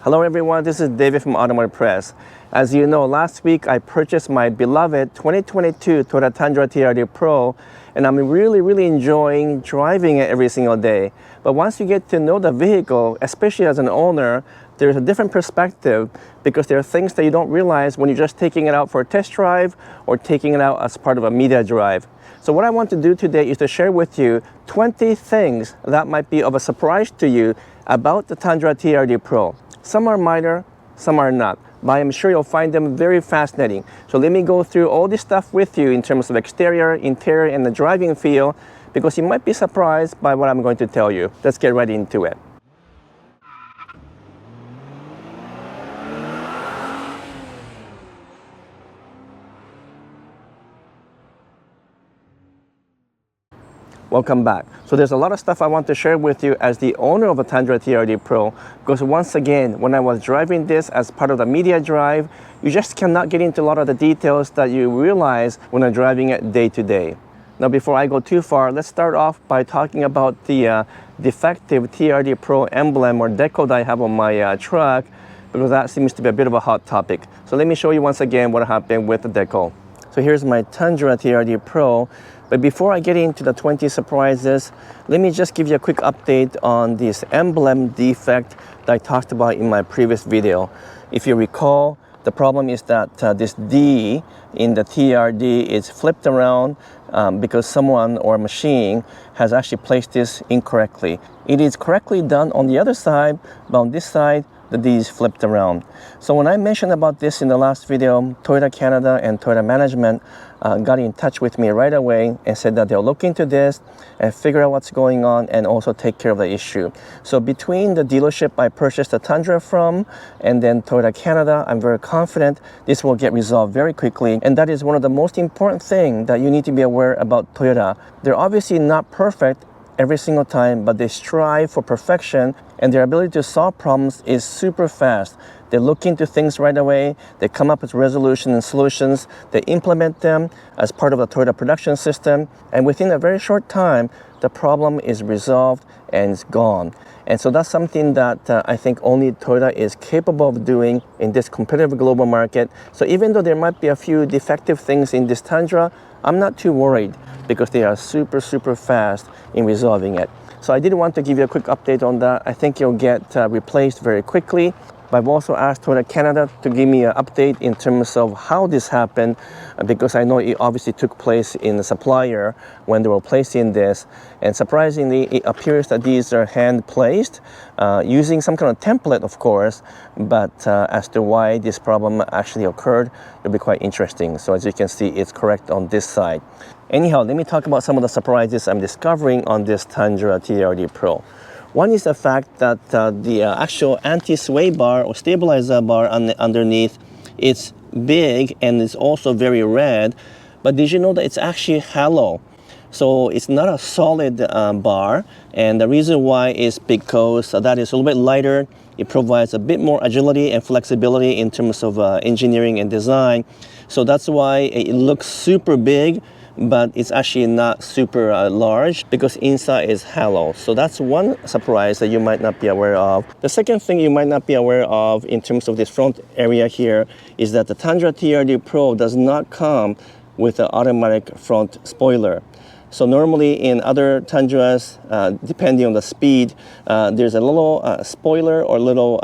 Hello everyone, this is David from Automotive Press. As you know, last week I purchased my beloved 2022 Toyota Tundra TRD Pro, and I'm really enjoying driving it every single day. But once you get to know the vehicle, especially as an owner, there's a different perspective because there are things that you don't realize when you're just taking it out for a test drive or taking it out as part of a media drive. So what I want to do today is to share with you 20 things that might be of a surprise to you about the Tundra TRD Pro. Some are minor, some are not, but I'm sure you'll find them very fascinating. So let me go through all this stuff with you in terms of exterior, interior, and the driving feel, because you might be surprised by what I'm going to tell you. Let's get right into it. Welcome back. So there's a lot of stuff I want to share with you as the owner of the Tundra TRD Pro, because once again, when I was driving this as part of the media drive, you just cannot get into a lot of the details that you realize when you're driving it day to day. Now before I go too far, let's start off by talking about the defective TRD Pro emblem or decal that I have on my truck, because that seems to be a bit of a hot topic. So let me show you once again what happened with the decal. So here's my Tundra TRD Pro. But before I get into the 20 surprises, let me just give you a quick update on this emblem defect that I talked about in my previous video. If you recall, the problem is that this D in the TRD is flipped around because someone or a machine has actually placed this incorrectly. It is correctly done on the other side, but on this side, the D is flipped around. So when I mentioned about this in the last video, Toyota Canada and Toyota management got in touch with me right away and said that they'll look into this and figure out what's going on and also take care of the issue. So between the dealership I purchased the Tundra from and then Toyota Canada, I'm very confident this will get resolved very quickly. And that is one of the most important things that you need to be aware about Toyota. They're obviously not perfect every single time, but they strive for perfection, and their ability to solve problems is super fast. They look into things right away, they come up with resolution and solutions, they implement them as part of the Toyota production system, and within a very short time, the problem is resolved and it's gone. And so that's something that I think only Toyota is capable of doing in this competitive global market. So even though there might be a few defective things in this Tundra, I'm not too worried because they are super fast in resolving it. So I did want to give you a quick update on that. I think you'll get replaced very quickly. But I've also asked Toyota Canada to give me an update in terms of how this happened, because I know it obviously took place in the supplier when they were placing this. And surprisingly, it appears that these are hand-placed using some kind of template, of course, but as to why this problem actually occurred, it'll be quite interesting. So as you can see, it's correct on this side. Anyhow, let me talk about some of the surprises I'm discovering on this Tundra TRD Pro. One is the fact that the actual anti-sway bar or stabilizer bar underneath, it's big and it's also very red. But did you know that it's actually hollow? So it's not a solid bar, and the reason why is because that is a little bit lighter. It provides a bit more agility and flexibility in terms of engineering and design. So that's why it looks super big, but it's actually not super large because inside is hollow. So that's one surprise that you might not be aware of. The second thing you might not be aware of in terms of this front area here is that the Tundra TRD Pro does not come with an automatic front spoiler. So normally in other Tundras, depending on the speed, there's a little spoiler or little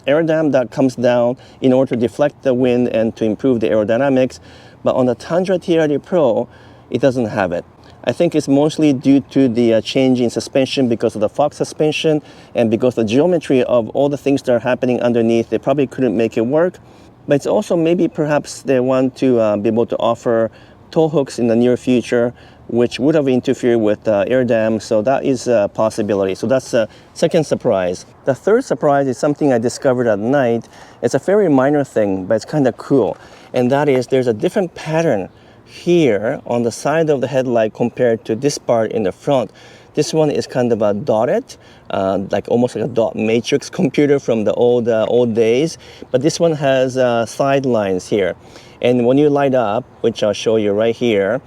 air dam that comes down in order to deflect the wind and to improve the aerodynamics. But on the Tundra TRD Pro, it doesn't have it. I think it's mostly due to the change in suspension because of the Fox suspension and because the geometry of all the things that are happening underneath. They probably couldn't make it work. But it's also maybe perhaps they want to be able to offer tow hooks in the near future, which would have interfered with air dam. So that is a possibility. So that's a second surprise. The third surprise is something I discovered at night. It's a very minor thing, but it's kind of cool. And that is there's a different pattern here on the side of the headlight compared to this part in the front. This one is kind of a dotted, like almost like a dot matrix computer from the old days. But this one has side lines here. And when you light up, which I'll show you right here,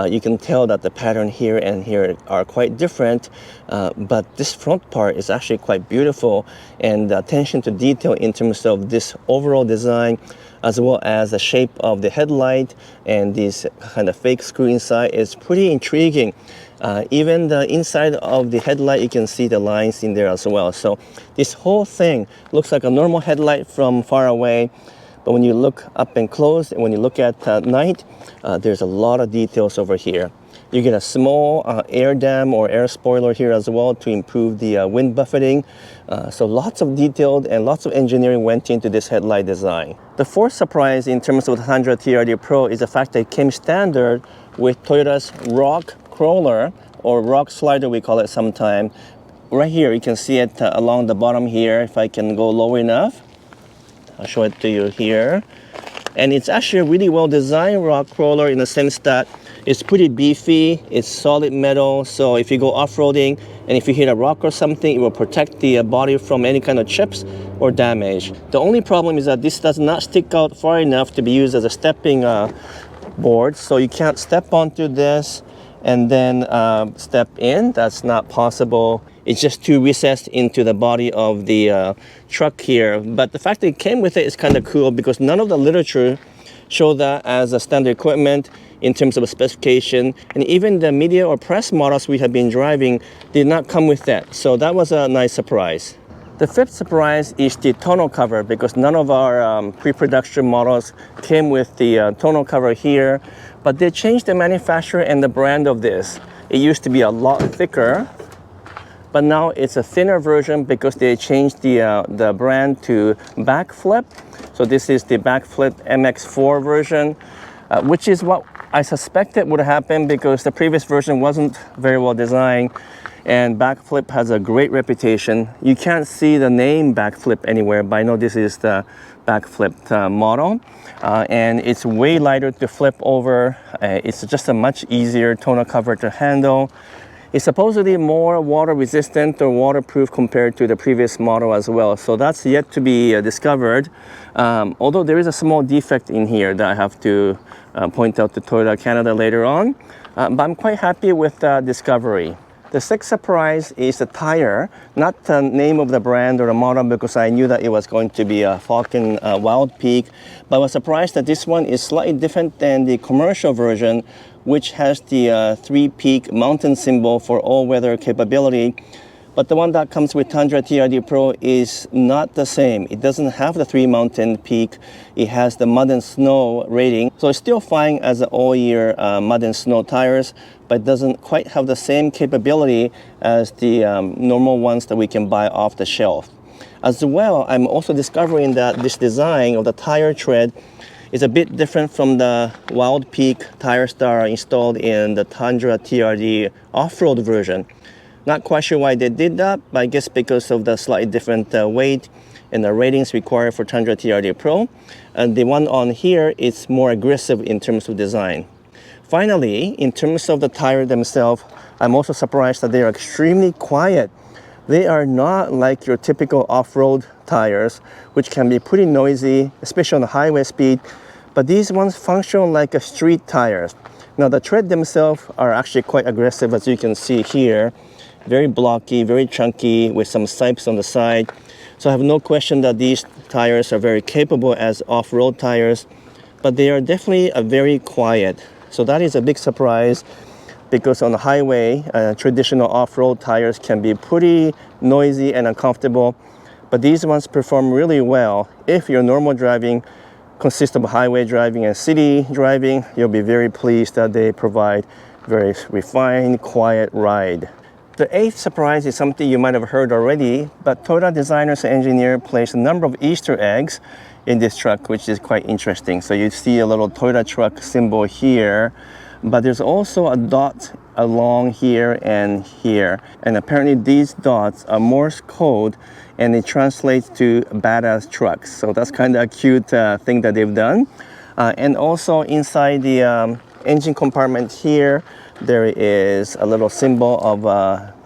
you can tell that the pattern here and here are quite different. But this front part is actually quite beautiful, and the attention to detail in terms of this overall design, as well as the shape of the headlight and this kind of fake screw inside, is pretty intriguing. Even the inside of the headlight, you can see the lines in there as well. So this whole thing looks like a normal headlight from far away, but when you look up and close and when you look at night, there's a lot of details over here. You get a small air dam or air spoiler here as well to improve the wind buffeting. So lots of detailed and lots of engineering went into this headlight design. The fourth surprise in terms of the Tundra TRD Pro is the fact that it came standard with Toyota's rock crawler, or rock slider we call it sometime. Right here you can see it along the bottom here. If I can go low enough, I'll show it to you here. And it's actually a really well designed rock crawler in the sense that it's pretty beefy, it's solid metal, so if you go off-roading and if you hit a rock or something, it will protect the body from any kind of chips or damage. The only problem is that this does not stick out far enough to be used as a stepping board, so you can't step onto this and then step in. That's not possible. It's just too recessed into the body of the truck here. But the fact that it came with it is kind of cool, because none of the literature show that as a standard equipment in terms of a specification, and even the media or press models we have been driving did not come with that. So that was a nice surprise. The fifth surprise is the tonneau cover, because none of our pre-production models came with the tonneau cover here, but they changed the manufacturer and the brand of this. It used to be a lot thicker, but now it's a thinner version because they changed the brand to backflip. So this is the backflip MX4 version, which is what I suspected would happen because the previous version wasn't very well designed, and backflip has a great reputation. You can't see the name backflip anywhere, but I know this is the backflip model, and it's way lighter to flip over. It's just a much easier tonneau cover to handle. It's supposedly more water resistant or waterproof compared to the previous model as well. So that's yet to be discovered. Although there is a small defect in here that I have to point out to Toyota Canada later on. But I'm quite happy with the discovery. The sixth surprise is the tire, not the name of the brand or the model, because I knew that it was going to be a Falcon Wild Peak, but I was surprised that this one is slightly different than the commercial version, which has the three-peak mountain symbol for all-weather capability. But the one that comes with Tundra TRD Pro is not the same. It doesn't have the three-mountain peak. It has the mud and snow rating. So it's still fine as the all-year mud and snow tires, but it doesn't quite have the same capability as the normal ones that we can buy off the shelf. As well, I'm also discovering that this design of the tire tread is a bit different from the Wild Peak tires that are installed in the Tundra TRD off-road version. Not quite sure why they did that, but I guess because of the slightly different weight and the ratings required for Tundra TRD Pro. And the one on here is more aggressive in terms of design. Finally, in terms of the tire themselves, I'm also surprised that they are extremely quiet. They are not like your typical off-road tires, which can be pretty noisy, especially on the highway speed. But these ones function like a street tires. Now the tread themselves are actually quite aggressive, as you can see here. Very blocky, very chunky, with some sipes on the side. So I have no question that these tires are very capable as off-road tires, but they are definitely very quiet. So that is a big surprise, because on the highway, traditional off-road tires can be pretty noisy and uncomfortable, but these ones perform really well. If your normal driving consists of highway driving and city driving, you'll be very pleased that they provide very refined, quiet ride. The eighth surprise is something you might have heard already, but Toyota designers and engineers placed a number of Easter eggs in this truck, which is quite interesting. So you see a little Toyota truck symbol here, but there's also a dot along here and here. And apparently these dots are Morse code, and it translates to badass trucks. So that's kind of a cute thing that they've done. And also inside the engine compartment here, there is a little symbol of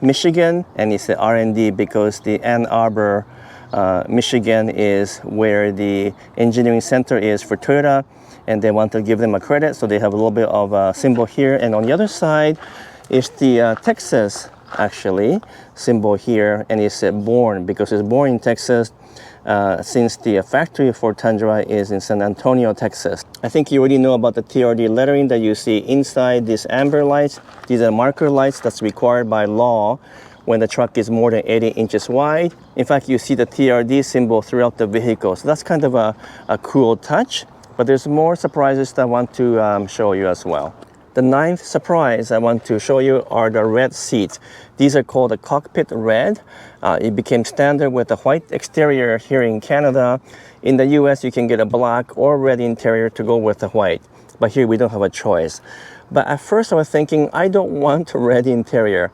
Michigan, and it's the R&D because the Ann Arbor, Michigan is where the engineering center is for Toyota, and they want to give them a credit, so they have a little bit of a symbol here. And on the other side is the Texas, actually, symbol here, and it's born because it's born in Texas, since the factory for Tundra is in San Antonio, Texas. I think you already know about the TRD lettering that you see inside these amber lights. These are marker lights that's required by law when the truck is more than 80 inches wide. In fact, you see the TRD symbol throughout the vehicle. So that's kind of a cool touch, but there's more surprises that I want to show you as well. The ninth surprise I want to show you are the red seats. These are called the Cockpit Red. It became standard with the white exterior here in Canada. In the US, you can get a black or red interior to go with the white, but here we don't have a choice. But at first I was thinking, I don't want a red interior.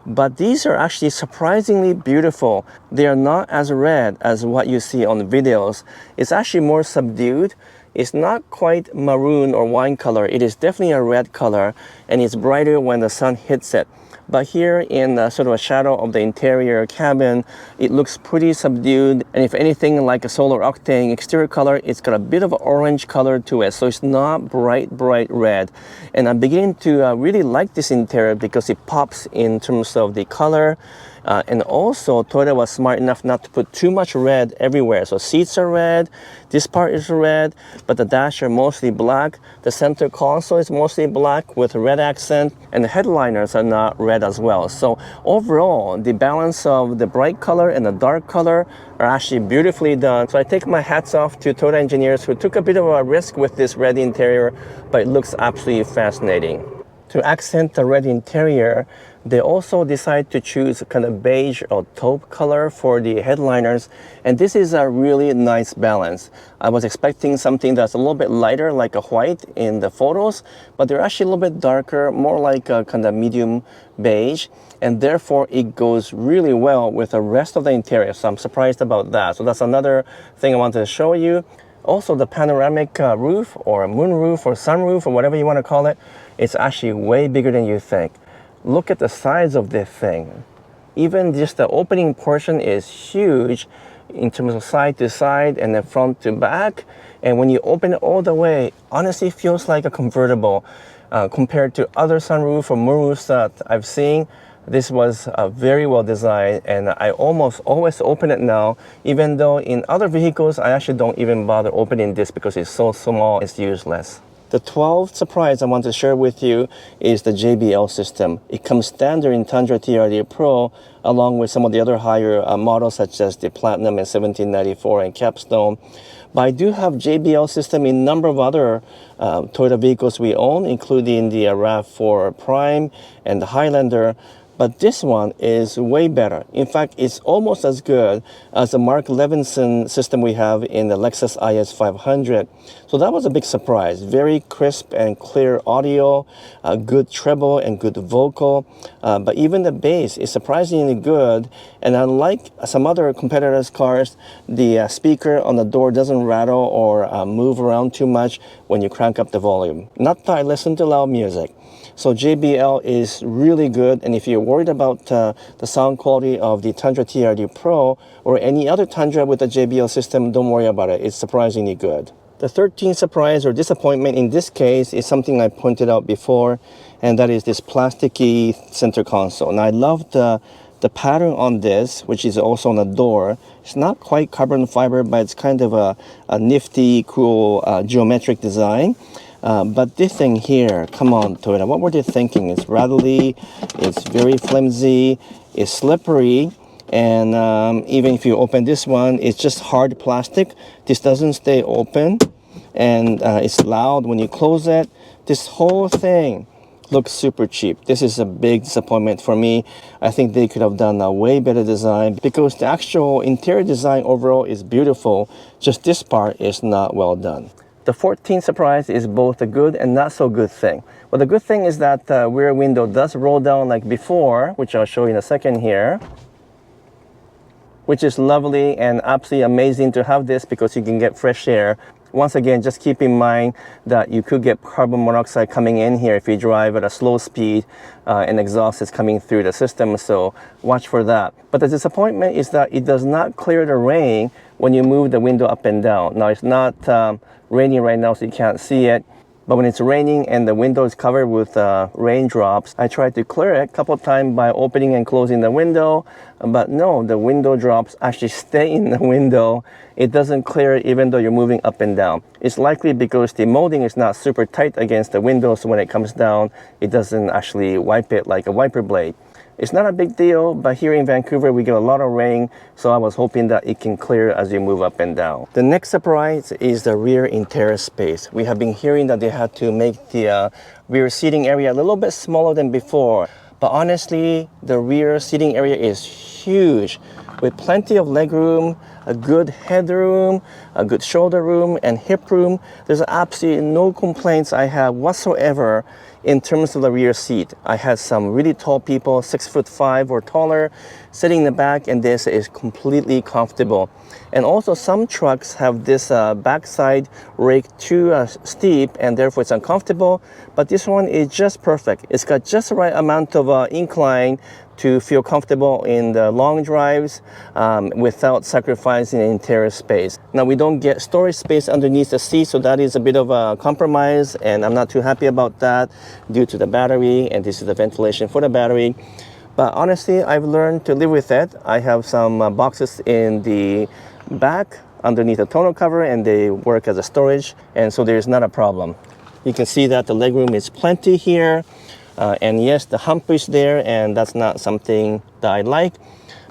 But these are actually surprisingly beautiful. They are not as red as what you see on the videos. It's actually more subdued. It's not quite maroon or wine color. It is definitely a red color, and it's brighter when the sun hits it. But here in sort of a shadow of the interior cabin, it looks pretty subdued. And if anything, like a solar octane exterior color, it's got a bit of an orange color to it. So it's not bright red. And I'm beginning to really like this interior because it pops in terms of the color. And also, Toyota was smart enough not to put too much red everywhere. So seats are red, this part is red, but the dash are mostly black. The center console is mostly black with a red accent, and the headliners are not red as well. So overall, the balance of the bright color and the dark color are actually beautifully done. So I take my hats off to Toyota engineers who took a bit of a risk with this red interior, but it looks absolutely fascinating. To accent the red interior, they also decide to choose kind of beige or taupe color for the headliners, and this is a really nice balance. I was expecting something that's a little bit lighter, like a white in the photos, but they're actually a little bit darker, more like a kind of medium beige, and therefore it goes really well with the rest of the interior, so I'm surprised about that. So that's another thing I wanted to show you. Also, the panoramic roof or moonroof or sunroof or whatever you want to call it, it's actually way bigger than you think. Look at the size of this thing. Even just the opening portion is huge in terms of side to side and then front to back. And when you open it all the way, honestly feels like a convertible. Compared to other sunroof or moonroofs that I've seen, this was very well designed, and I almost always open it now, even though in other vehicles I actually don't even bother opening this because it's so small, it's useless. The 12th surprise I want to share with you is the JBL system. It comes standard in Tundra TRD Pro along with some of the other higher models such as the Platinum and 1794 and Capstone. But I do have JBL system in a number of other Toyota vehicles we own, including the RAV4 Prime and the Highlander. But this one is way better. In fact, it's almost as good as the Mark Levinson system we have in the Lexus IS 500. So that was a big surprise. Very crisp and clear audio, good treble and good vocal. But even the bass is surprisingly good. And unlike some other competitors' cars, the speaker on the door doesn't rattle or move around too much when you crank up the volume. Not that I listen to loud music. So JBL is really good, and if you're worried about the sound quality of the Tundra TRD Pro or any other Tundra with the JBL system, don't worry about it. It's surprisingly good. The 13th surprise or disappointment in this case is something I pointed out before, and that is this plasticky center console. And I love the pattern on this, which is also on the door. It's not quite carbon fiber, but it's kind of a nifty, cool geometric design. But this thing here, come on Toyota, what were they thinking? It's rattly, it's very flimsy, it's slippery, and even if you open this one, it's just hard plastic. This doesn't stay open, and it's loud when you close it. This whole thing looks super cheap. This is a big disappointment for me. I think they could have done a way better design because the actual interior design overall is beautiful, just this part is not well done. The 14th surprise is both a good and not so good thing. Well, the good thing is that the rear window does roll down like before, which I'll show you in a second here, which is lovely and absolutely amazing to have this because you can get fresh air. Once again, just keep in mind that you could get carbon monoxide coming in here if you drive at a slow speed and exhaust is coming through the system, so watch for that. But the disappointment is that it does not clear the rain when you move the window up and down. Now, it's not raining right now, so you can't see it. But when it's raining and the window is covered with raindrops, I tried to clear it a couple of times by opening and closing the window. But no, the window drops actually stay in the window. It doesn't clear it even though you're moving up and down. It's likely because the molding is not super tight against the window, so when it comes down, it doesn't actually wipe it like a wiper blade. It's not a big deal, but here in Vancouver, we get a lot of rain, so I was hoping that it can clear as you move up and down. The next surprise is the rear interior space. We have been hearing that they had to make the rear seating area a little bit smaller than before, but honestly, the rear seating area is huge, with plenty of legroom, a good headroom, a good shoulder room, and hip room. There's absolutely no complaints I have whatsoever in terms of the rear seat. I had some really tall people, 6'5" or taller, sitting in the back, and this is completely comfortable. And also some trucks have this backside rake too steep, and therefore it's uncomfortable, but this one is just perfect. It's got just the right amount of incline to feel comfortable in the long drives without sacrificing interior space. Now, we don't get storage space underneath the seat, so that is a bit of a compromise, and I'm not too happy about that due to the battery, and this is the ventilation for the battery. But honestly, I've learned to live with it. I have some boxes in the back underneath the tonneau cover, and they work as a storage, and so there's not a problem. You can see that the legroom is plenty here. And yes, the hump is there, and that's not something that I like.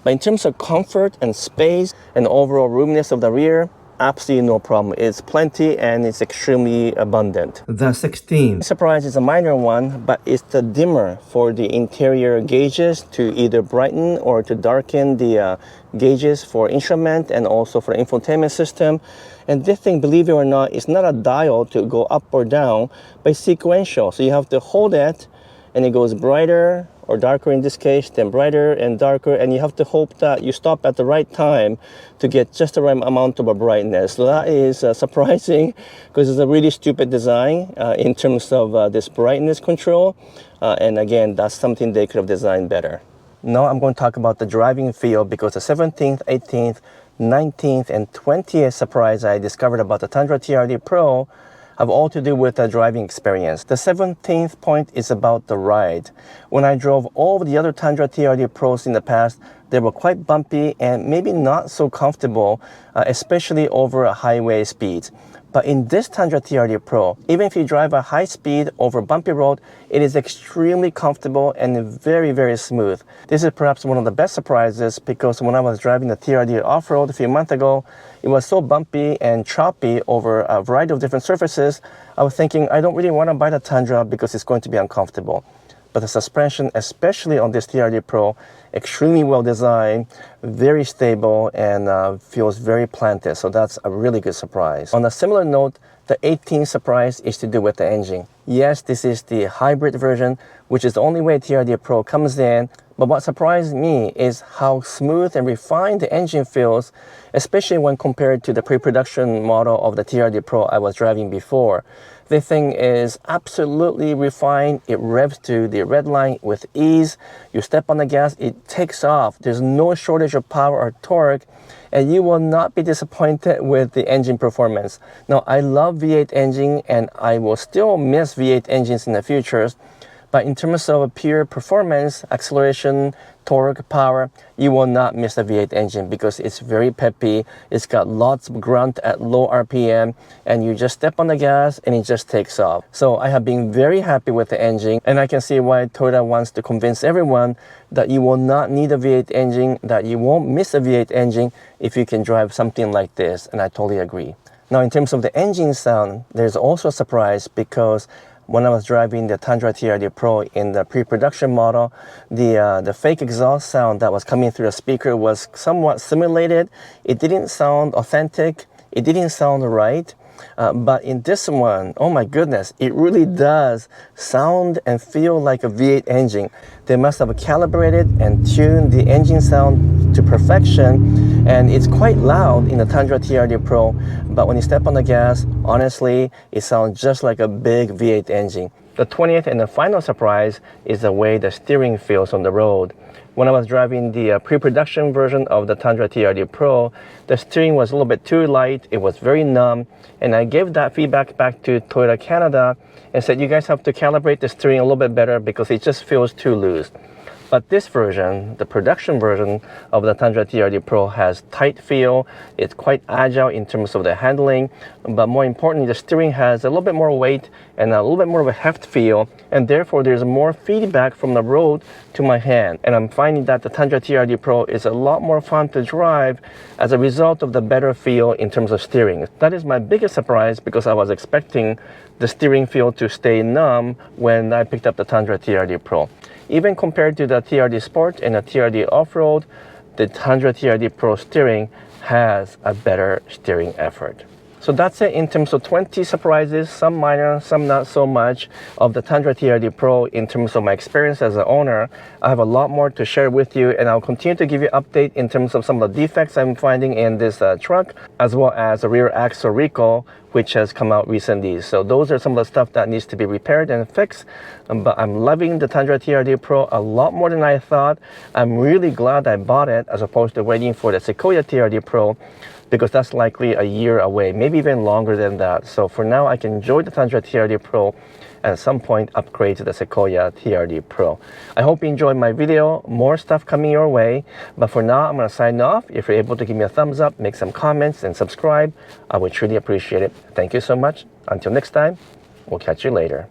But in terms of comfort and space and overall roominess of the rear, absolutely no problem. It's plenty and it's extremely abundant. The 16 surprise is a minor one, but it's the dimmer for the interior gauges to either brighten or to darken the gauges for instrument and also for the infotainment system. And this thing, believe it or not, is not a dial to go up or down, but it's sequential. So you have to hold it, and it goes brighter or darker in this case, then brighter and darker, and you have to hope that you stop at the right time to get just the right amount of a brightness. So that is surprising, because it's a really stupid design in terms of this brightness control, and again, that's something they could have designed better. Now I'm going to talk about the driving feel, because the 17th, 18th, 19th, and 20th surprise I discovered about the Tundra TRD Pro have all to do with the driving experience. The 17th point is about the ride. When I drove all of the other Tundra TRD Pros in the past, they were quite bumpy and maybe not so comfortable, especially over a highway speeds. But in this Tundra TRD Pro, even if you drive a high speed over a bumpy road, it is extremely comfortable and very, very smooth. This is perhaps one of the best surprises, because when I was driving the TRD off-road a few months ago, it was so bumpy and choppy over a variety of different surfaces. I was thinking, I don't really want to buy the Tundra because it's going to be uncomfortable. But the suspension, especially on this TRD Pro, extremely well designed, very stable, and feels very planted. So that's a really good surprise. On a similar note, the 18th surprise is to do with the engine. Yes, this is the hybrid version, which is the only way TRD Pro comes in. But what surprised me is how smooth and refined the engine feels, especially when compared to the pre-production model of the TRD Pro I was driving before. This thing is absolutely refined. It revs to the red line with ease. You step on the gas, it takes off. There's no shortage of power or torque, and you will not be disappointed with the engine performance. Now, I love V8 engine, and I will still miss V8 engines in the future. But in terms of pure performance, acceleration, torque, power, you will not miss the V8 engine, because it's very peppy. It's got lots of grunt at low RPM, and you just step on the gas and it just takes off. So I have been very happy with the engine, and I can see why Toyota wants to convince everyone that you will not need a V8 engine, that you won't miss a V8 engine if you can drive something like this, and I totally agree. Now, in terms of the engine sound, there's also a surprise, because when I was driving the Tundra TRD Pro in the pre-production model, the fake exhaust sound that was coming through the speaker was somewhat simulated. It didn't sound authentic. It didn't sound right. But in this one, oh my goodness, it really does sound and feel like a V8 engine. They must have calibrated and tuned the engine sound to perfection, and it's quite loud in the Tundra TRD Pro, but when you step on the gas, honestly, it sounds just like a big V8 engine. The 20th and the final surprise is the way the steering feels on the road. When I was driving the pre-production version of the Tundra TRD Pro, the steering was a little bit too light, it was very numb, and I gave that feedback back to Toyota Canada and said, you guys have to calibrate the steering a little bit better because it just feels too loose. But this version, the production version of the Tundra TRD Pro, has tight feel, it's quite agile in terms of the handling, but more importantly, the steering has a little bit more weight and a little bit more of a heft feel, and therefore there's more feedback from the road to my hand. And I'm finding that the Tundra TRD Pro is a lot more fun to drive as a result of the better feel in terms of steering. That is my biggest surprise because I was expecting the steering feel to stay numb when I picked up the Tundra TRD Pro. Even compared to the TRD Sport and the TRD Off-Road, the Tundra TRD Pro steering has a better steering effort. So that's it in terms of 20 surprises, some minor, some not so much, of the Tundra TRD Pro in terms of my experience as an owner. I have a lot more to share with you, and I'll continue to give you an update in terms of some of the defects I'm finding in this truck, as well as the rear axle recall, which has come out recently. So those are some of the stuff that needs to be repaired and fixed. But I'm loving the Tundra TRD Pro a lot more than I thought. I'm really glad I bought it as opposed to waiting for the Sequoia TRD Pro, because that's likely a year away, maybe even longer than that. So for now, I can enjoy the Tundra TRD Pro and at some point upgrade to the Sequoia TRD Pro. I hope you enjoyed my video. More stuff coming your way. But for now, I'm gonna sign off. If you're able to give me a thumbs up, make some comments, and subscribe, I would truly appreciate it. Thank you so much. Until next time, we'll catch you later.